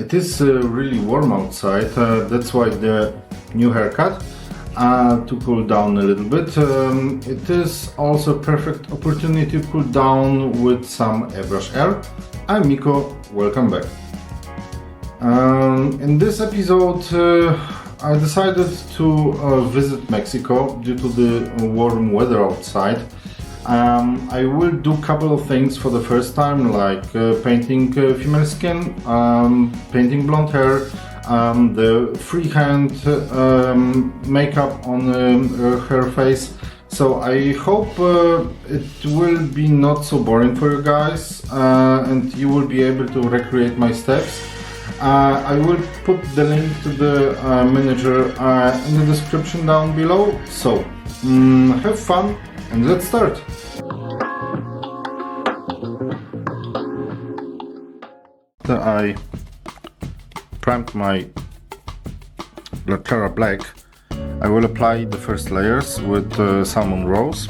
It is really warm outside, that's why the new haircut, to cool down a little bit. It is also a perfect opportunity to cool down with some airbrush air. I'm Miko, welcome back. In this episode I decided to visit Mexico due to the warm weather outside. I will do a couple of things for the first time, like painting female skin, painting blonde hair, the freehand makeup on her face. So I hope it will be not so boring for you guys and you will be able to recreate my steps. I will put the link to the miniature in the description down below. So have fun and let's start. After I primed my Charra Black, I will apply the first layers with salmon rose.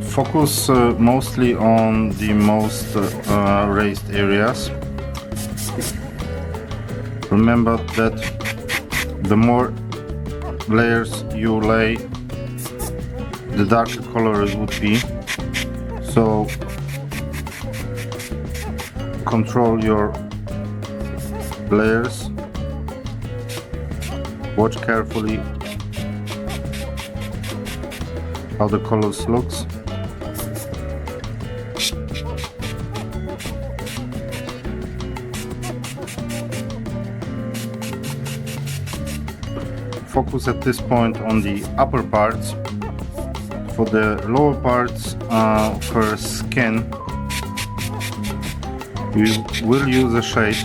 Focus mostly on the most raised areas. Remember that the more layers you lay, the darker color it would be. So control your layers. Watch carefully how the colors looks. Focus at this point on the upper parts. For the lower parts of her skin, we will use a shade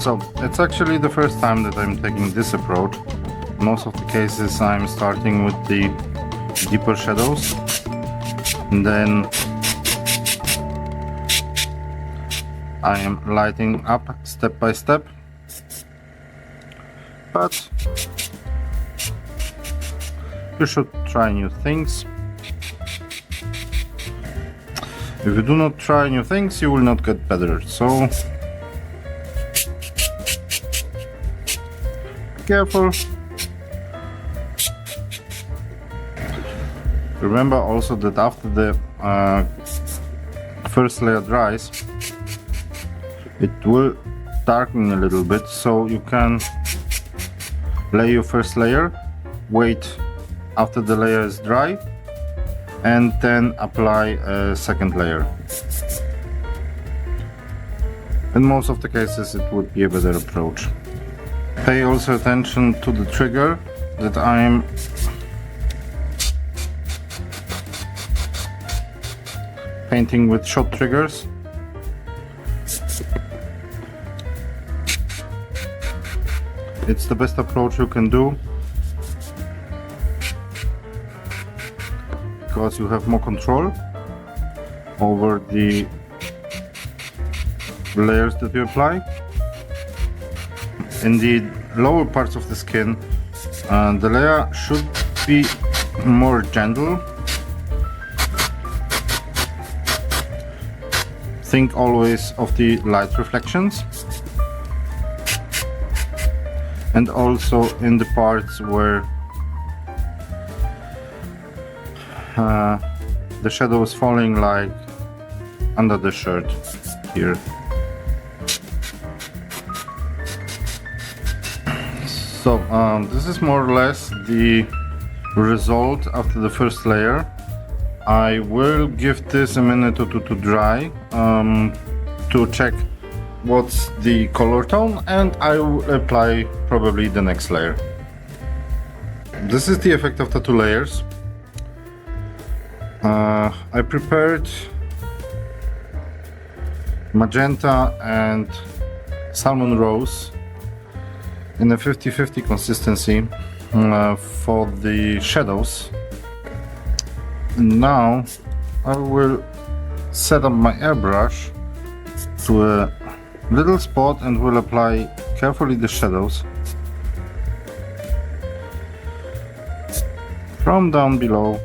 so it's actually the first time that I'm taking this approach. Most of the cases I'm starting with the deeper shadows and then I am lighting up step by step, but you should try new things. If you do not try new things, you will not get better, so be careful. Remember also that after the first layer dries, it will darken a little bit, so you can lay your first layer, wait after the layer is dry, and then apply a second layer. In most of the cases it would be a better approach. Pay also attention to the trigger that I'm painting with shot triggers. It's the best approach you can do because you have more control over the layers that you apply. In the lower parts of the skin, the layer should be more gentle. Think always of the light reflections, and also in the parts where the shadow is falling, like under the shirt here. So this is more or less the result after the first layer. I will give this a minute or two to dry to check what's the color tone, and I will apply probably the next layer. This is the effect of the two layers. I prepared magenta and salmon rose in a 50-50 consistency for the shadows. And now I will set up my airbrush to a little spot and will apply carefully the shadows from down below.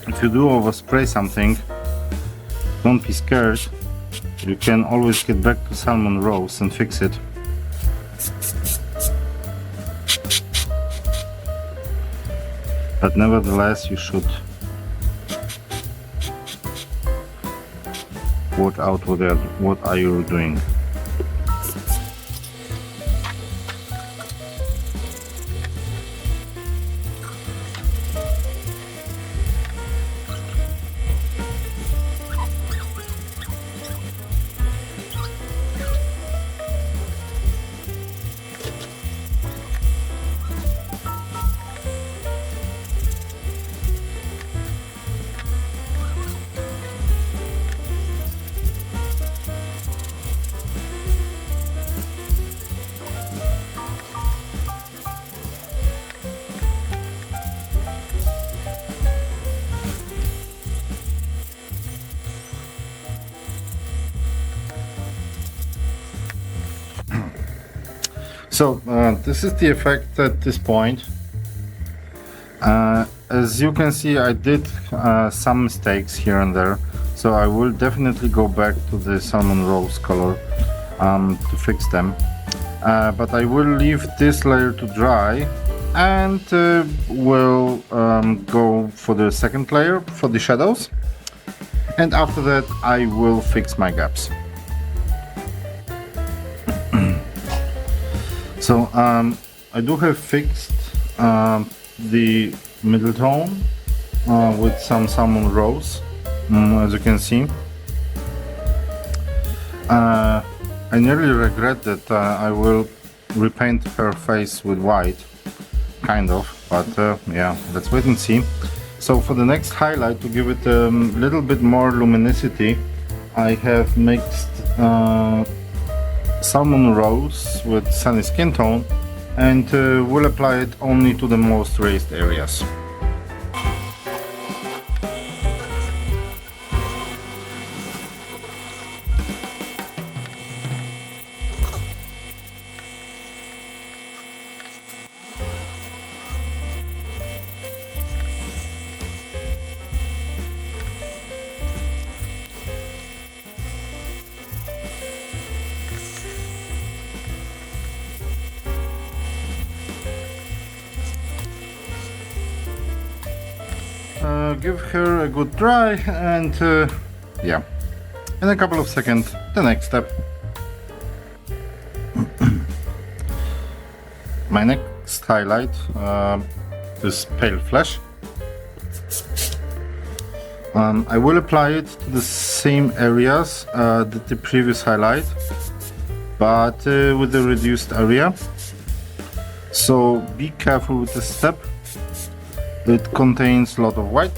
If you do overspray something, don't be scared. You can always get back to salmon rose and fix it. But nevertheless, you should work out what are you doing. So this is the effect at this point. As you can see, I did some mistakes here and there, so I will definitely go back to the salmon rose color to fix them. But I will leave this layer to dry and will go for the second layer for the shadows, and after that I will fix my gaps. So I do have fixed the middle tone with some salmon rose, as you can see. I nearly regret that I will repaint her face with white, kind of, but yeah, let's wait and see. So for the next highlight, to give it a little bit more luminosity, I have mixed salmon rose with sunny skin tone, and will apply it only to the most raised areas. Give her a good dry, and yeah, in a couple of seconds the next step. My next highlight is pale flesh. I will apply it to the same areas that the previous highlight, but with a reduced area, so be careful with this step. It contains a lot of white.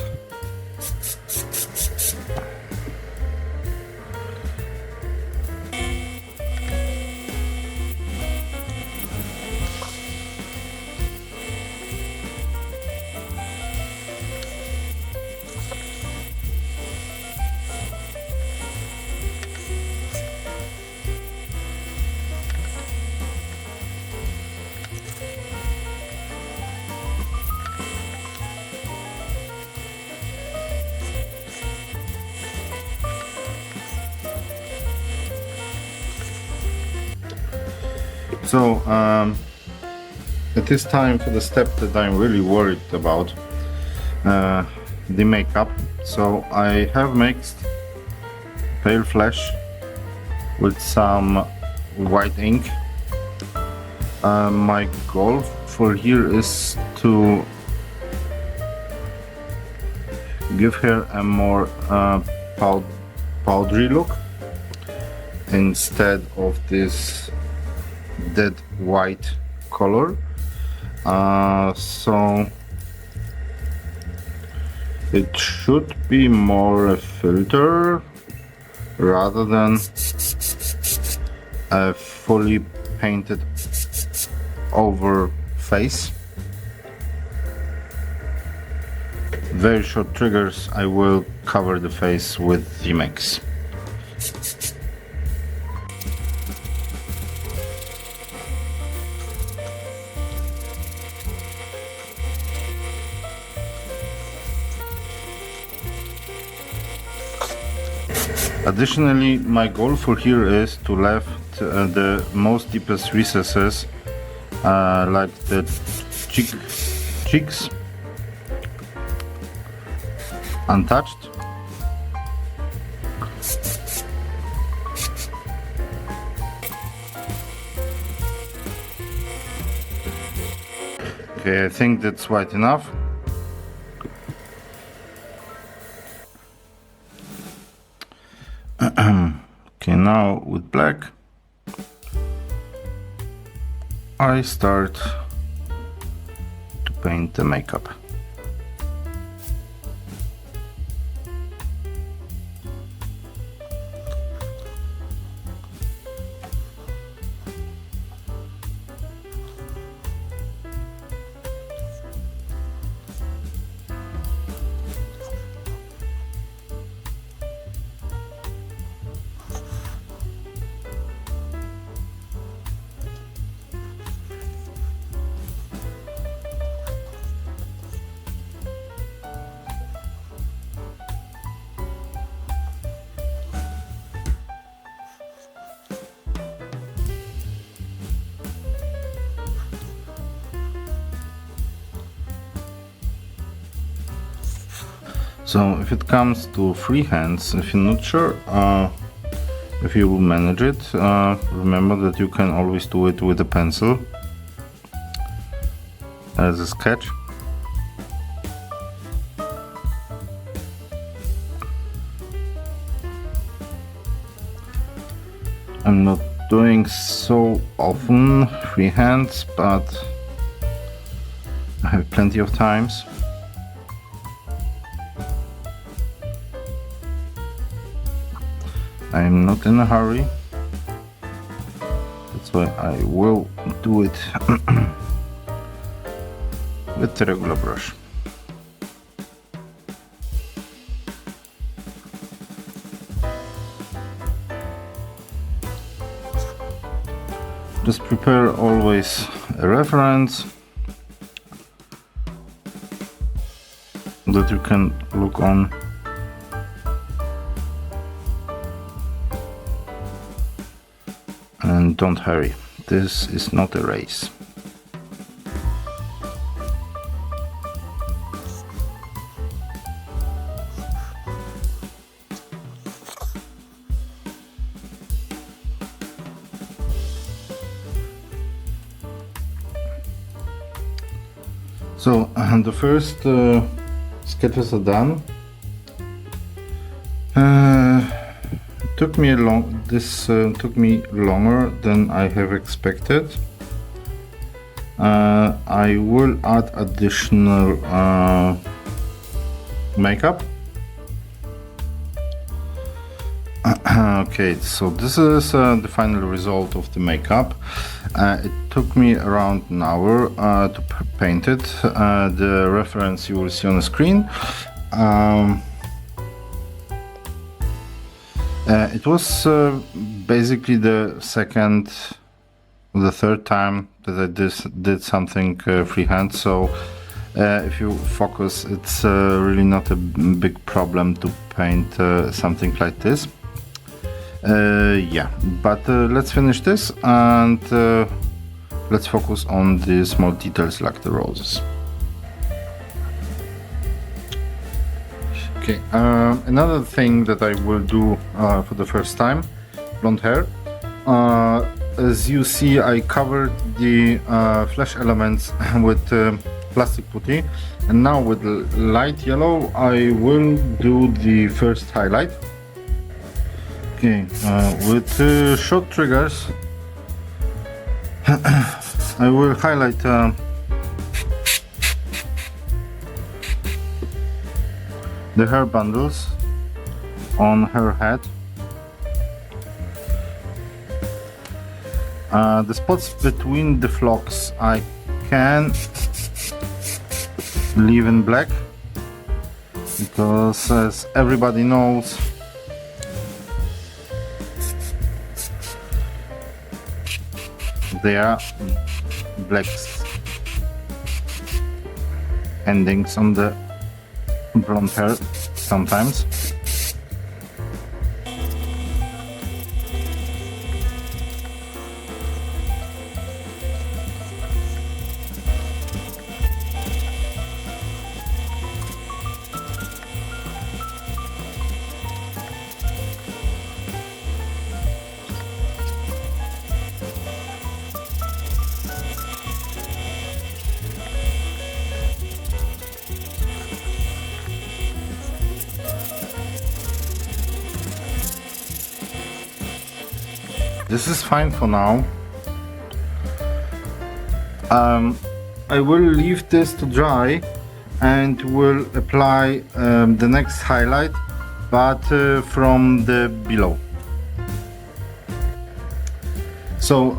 So it is time for the step that I'm really worried about, the makeup. So I have mixed pale flesh with some white ink. My goal for here is to give her a more powdery look instead of this dead white color. So It should be more a filter rather than a fully painted over face. Very short triggers, I will cover the face with the mix. Additionally, my goal for here is to left the most deepest recesses, like the cheeks, untouched. Okay, I think that's white enough. Okay, now with black I start to paint the makeup. So if it comes to free hands, if you're not sure if you will manage it, remember that you can always do it with a pencil as a sketch. I'm not doing so often free hands, but I have plenty of times. I'm not in a hurry, that's why I will do it with the regular brush. Just prepare always a reference that you can look on. And don't hurry, this is not a race. So the first sketches are done. Took me took me longer than I have expected. I will add additional makeup. Okay, so this is the final result of the makeup. It took me around an hour to paint it. The reference you will see on the screen. It was basically the third time that I did something freehand, so if you focus, it's really not a big problem to paint something like this. Yeah, but let's finish this and let's focus on the small details like the roses. Okay, another thing that I will do for the first time, blonde hair. As you see, I covered the flesh elements with plastic putty, and now with light yellow I will do the first highlight. Okay, with short triggers I will highlight the hair bundles on her head. The spots between the flocks I can leave in black, because as everybody knows, there are black endings on the blonde hair sometimes. This is fine for now. I will leave this to dry and will apply the next highlight, but from the below. So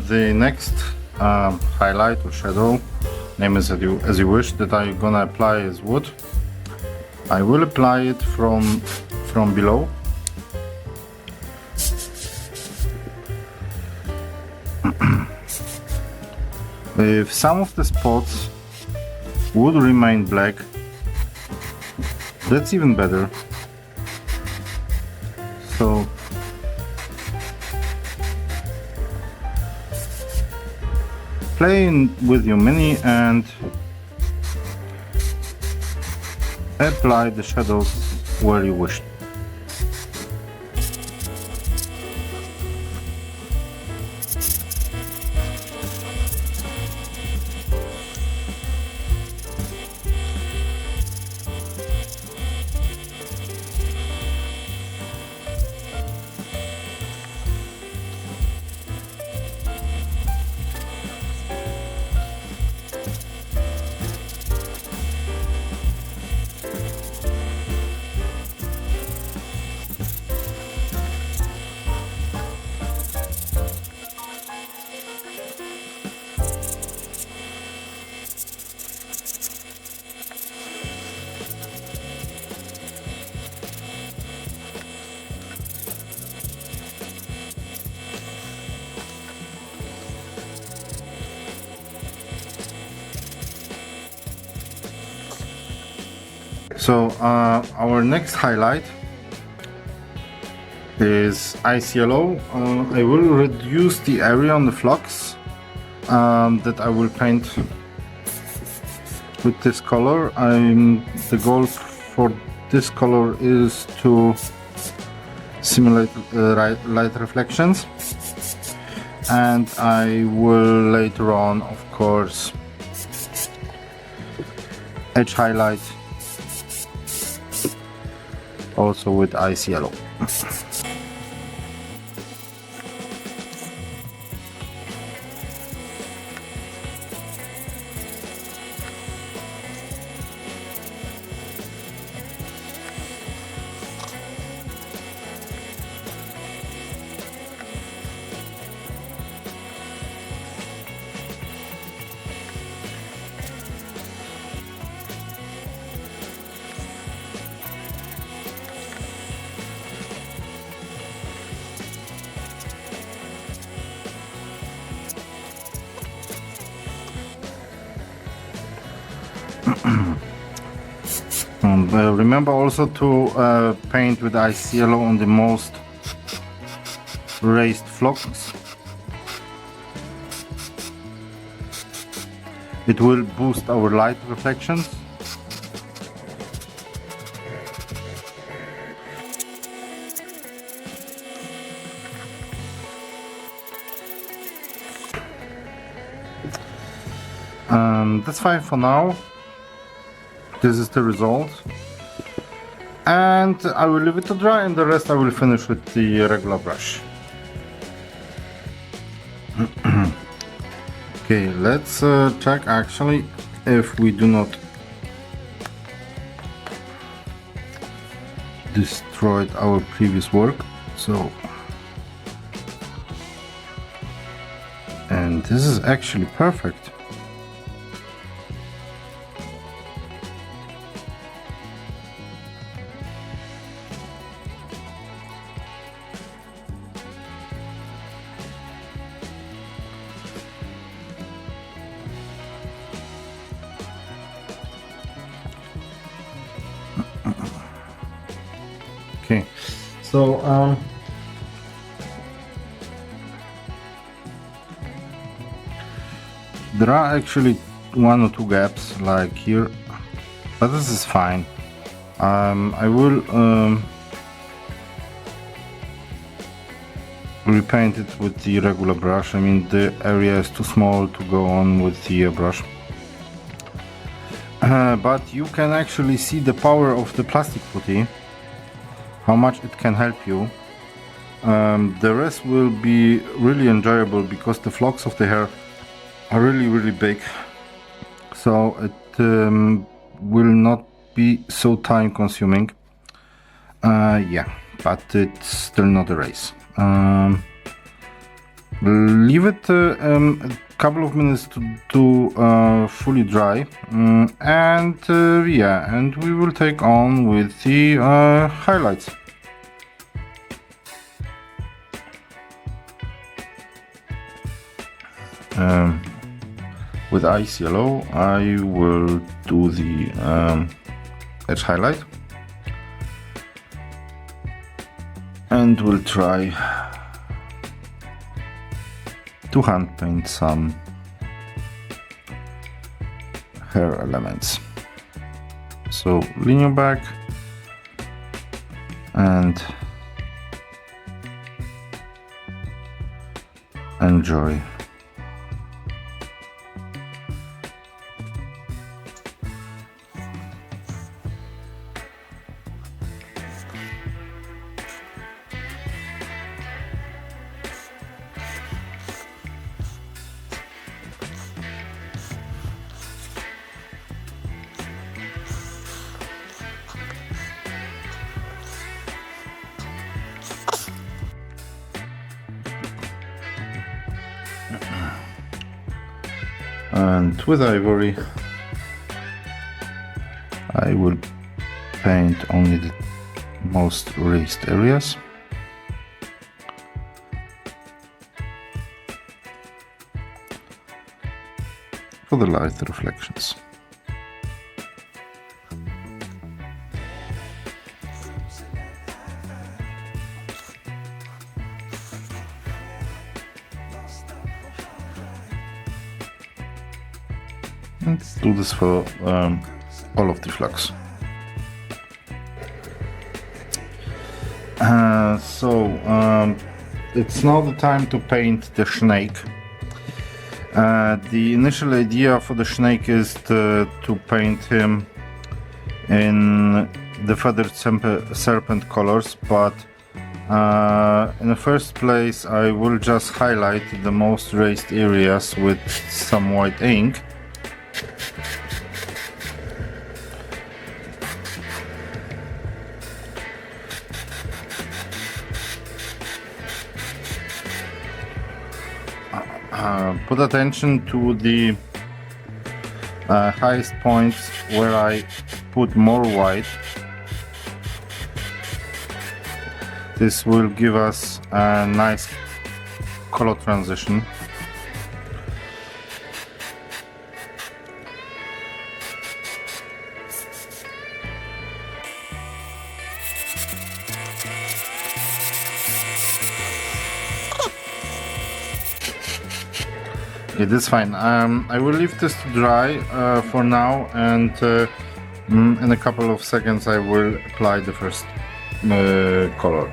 the next highlight or shadow, name it as you wish, that I'm gonna apply is wood. I will apply it from below. If some of the spots would remain black, that's even better. So play with your mini and apply the shadows where you wish. So our next highlight is ice yellow. I will reduce the area on the flocks that I will paint with this color. The goal for this color is to simulate light reflections, and I will later on, of course, edge highlight also with ice yellow. Remember also to paint with ice yellow on the most raised flocks. It will boost our light reflections. That's fine for now. This is the result, and I will leave it to dry, and the rest I will finish with the regular brush. Okay, let's check actually if we do not destroyed our previous work. So, and this is actually perfect. Okay, so there are actually one or two gaps like here, but this is fine. I will repaint it with the regular brush. I mean, the area is too small to go on with the airbrush. But you can actually see the power of the plastic putty, how much it can help you. The rest will be really enjoyable because the flocks of the hair are really big, so it will not be so time consuming. Yeah, but it's still not a race. Leave it a couple of minutes to fully dry, and yeah, and we will take on with the highlights. With ice yellow I will do the edge highlight, and we'll try to hand paint some hair elements. So lean your back and enjoy. And with ivory I will paint only the most raised areas. For the light reflections. Let's do this for all of the flocks. It's now the time to paint the snake. The initial idea for the snake is to paint him in the Feathered Serpent colors, but in the first place I will just highlight the most raised areas with some white ink. Put attention to the highest points where I put more white. This will give us a nice color transition. It is fine. I will leave this to dry for now, and in a couple of seconds I will apply the first color.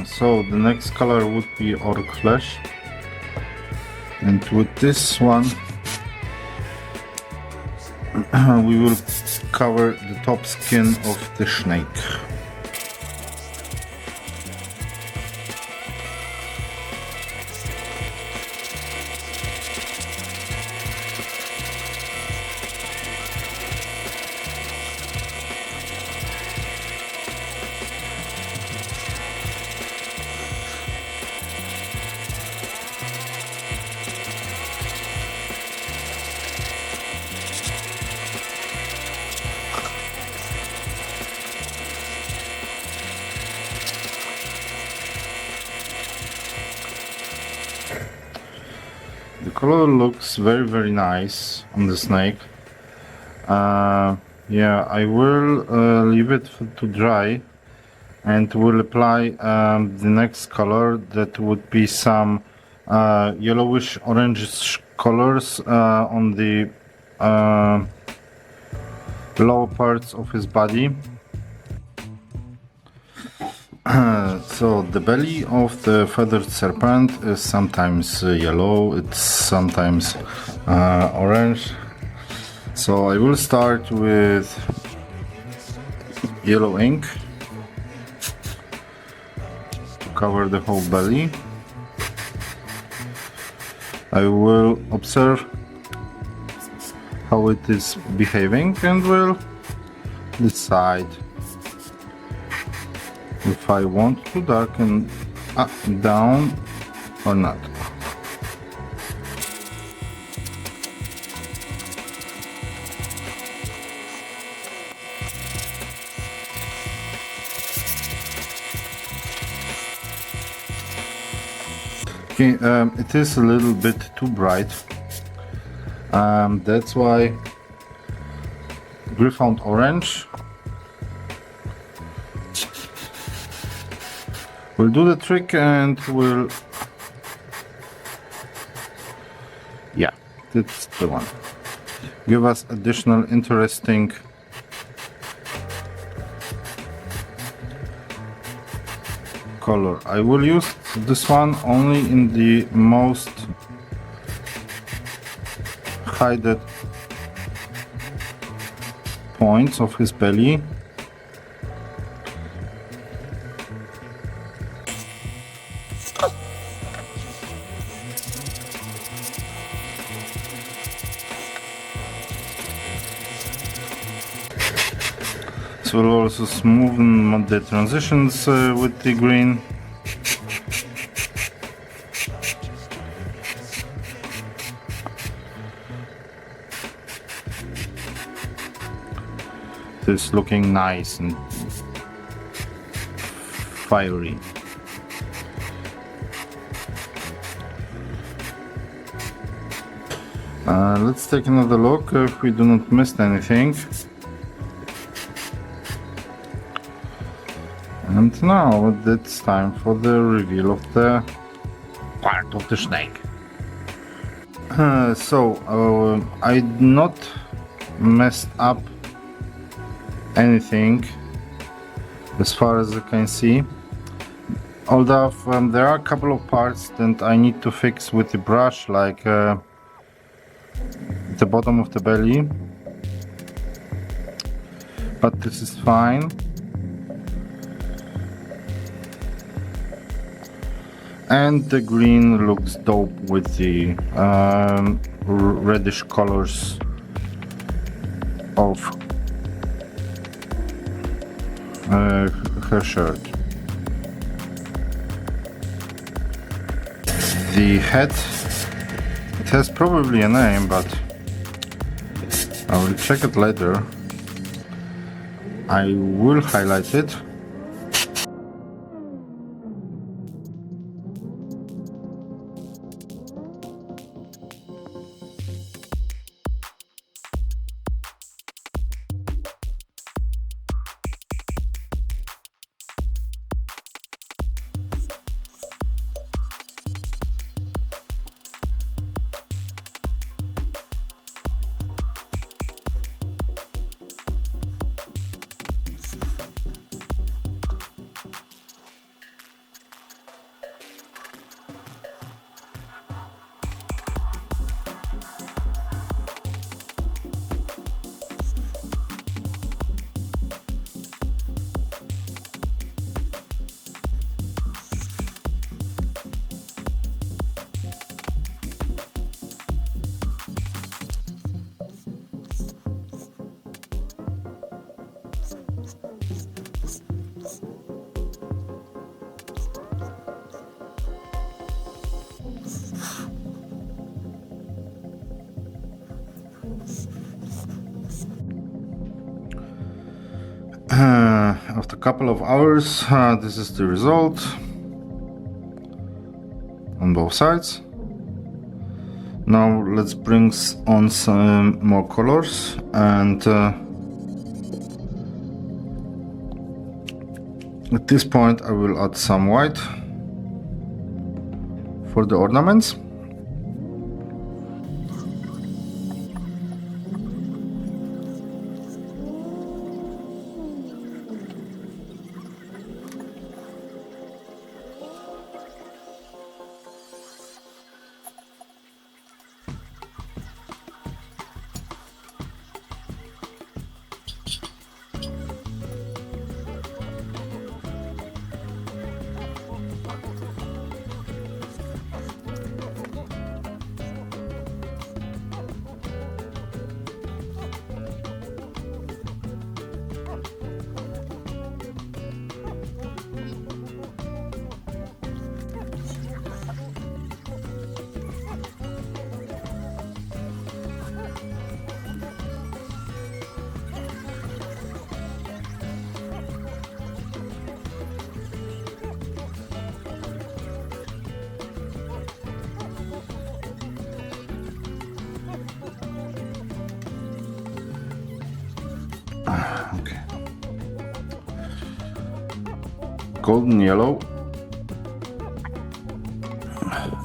So the next color would be orc flesh, and with this one we will cover the top skin of the snake. color looks very nice on the snake. Yeah, I will leave it to dry and will apply the next color. That would be some yellowish orangish colors on the lower parts of his body. So the belly of the feathered serpent is sometimes yellow, it's sometimes orange. So I will start with yellow ink to cover the whole belly. I will observe how it is behaving and will decide if I want to darken up, down or not. Okay, it is a little bit too bright. That's why Griffon orange will do the trick and will, yeah, that's the one. Give us additional interesting color. I will use this one only in the most hidden points of his belly. So we'll also smoothen the transitions with the green. It's looking nice and fiery. Let's take another look if we do not miss anything. And now it's time for the reveal of the part of the snake. I not messed up anything as far as I can see, although there are a couple of parts that I need to fix with the brush, like the bottom of the belly, but this is fine. And the green looks dope with the reddish colors of her shirt. The head, it has probably a name, but I will check it later. I will highlight it. After a couple of hours, this is the result on both sides. Now let's bring on some more colors, and at this point I will add some white for the ornaments. Okay. Golden yellow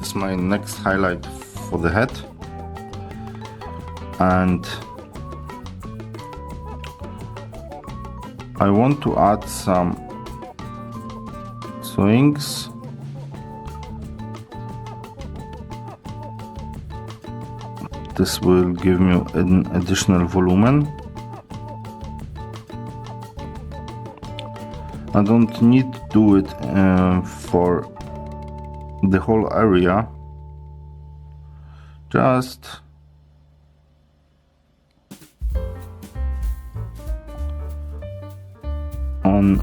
is my next highlight for the head, and I want to add some swings. This will give me an additional volume. I don't need to do it for the whole area, just on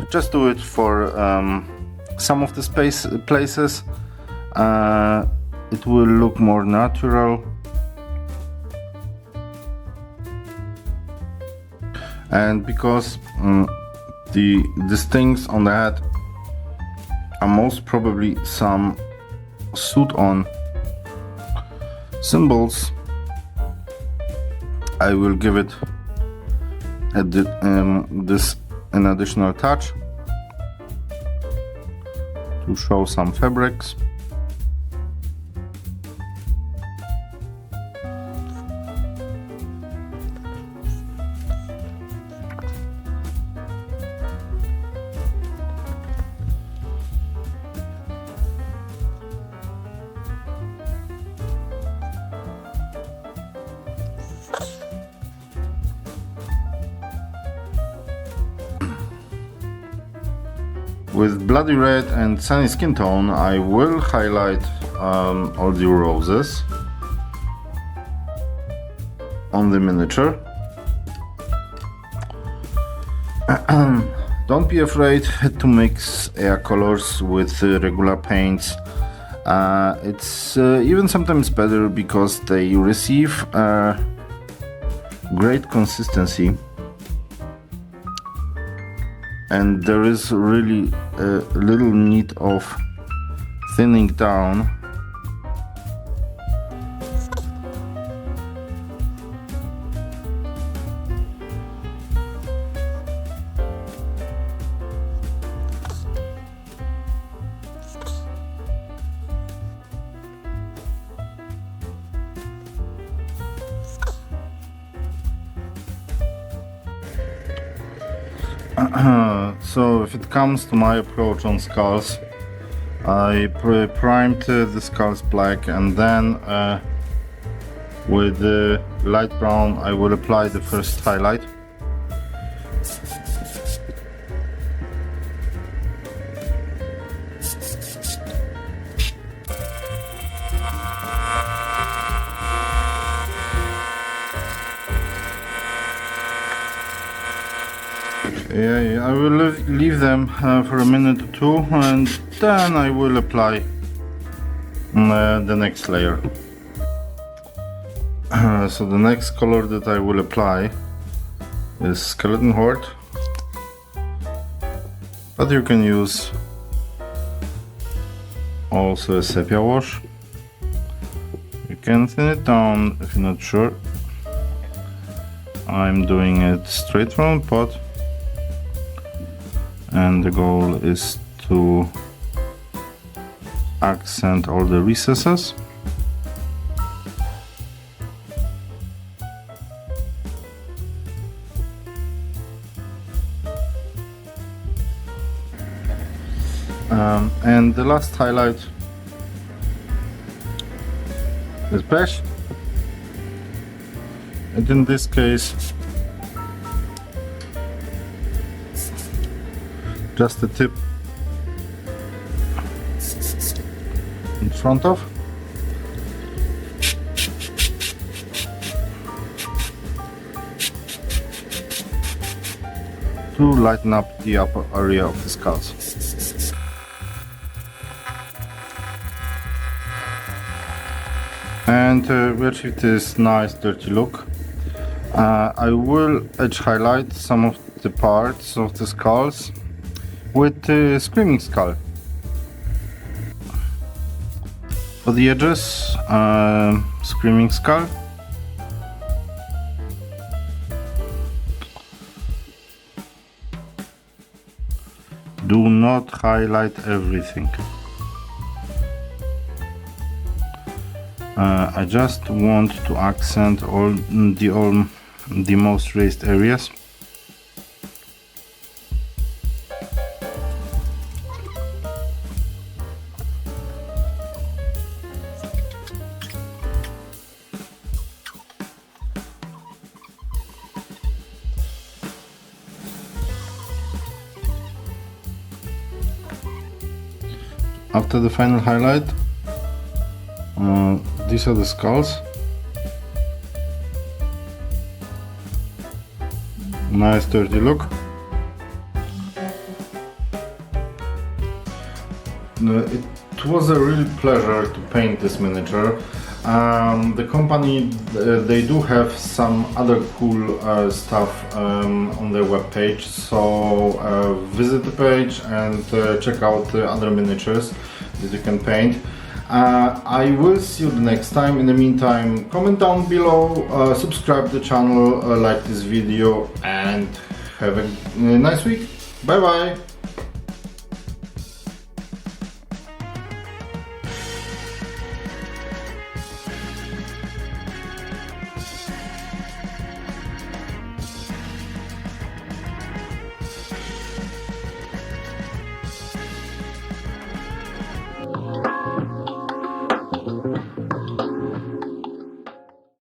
just do it for some of the places. It will look more natural, and because these things on the head are most probably some suit-on symbols, I will give it this an additional touch to show some fabrics. With bloody red and sunny skin tone, I will highlight all the roses on the miniature. Don't be afraid to mix air colors with regular paints. It's even sometimes better because they receive great consistency, and there is really a little need of thinning down. So if it comes to my approach on skulls, I primed the skulls black, and then with the light brown I will apply the first highlight. Yeah, I will leave them for a minute or two, and then I will apply the next layer. So the next color that I will apply is skeleton horde, but you can use also a sepia wash. You can thin it down if you're not sure. I'm doing it straight from the pot, and the goal is to accent all the recesses. And the last highlight is bash, and in this case just the tip in front of, to lighten up the upper area of the skulls. And we achieved this nice dirty look. I will edge highlight some of the parts of the skulls with the screaming skull. For the edges, screaming skull. Do not highlight everything. I just want to accent all the most raised areas. After the final highlight, these are the skulls. Nice dirty look. It was a real pleasure to paint this miniature. The company, they do have some other cool stuff on their webpage, so visit the page and check out the other miniatures that you can paint. I will see you the next time. In the meantime, comment down below, subscribe to the channel, like this video, and have a nice week. Bye bye!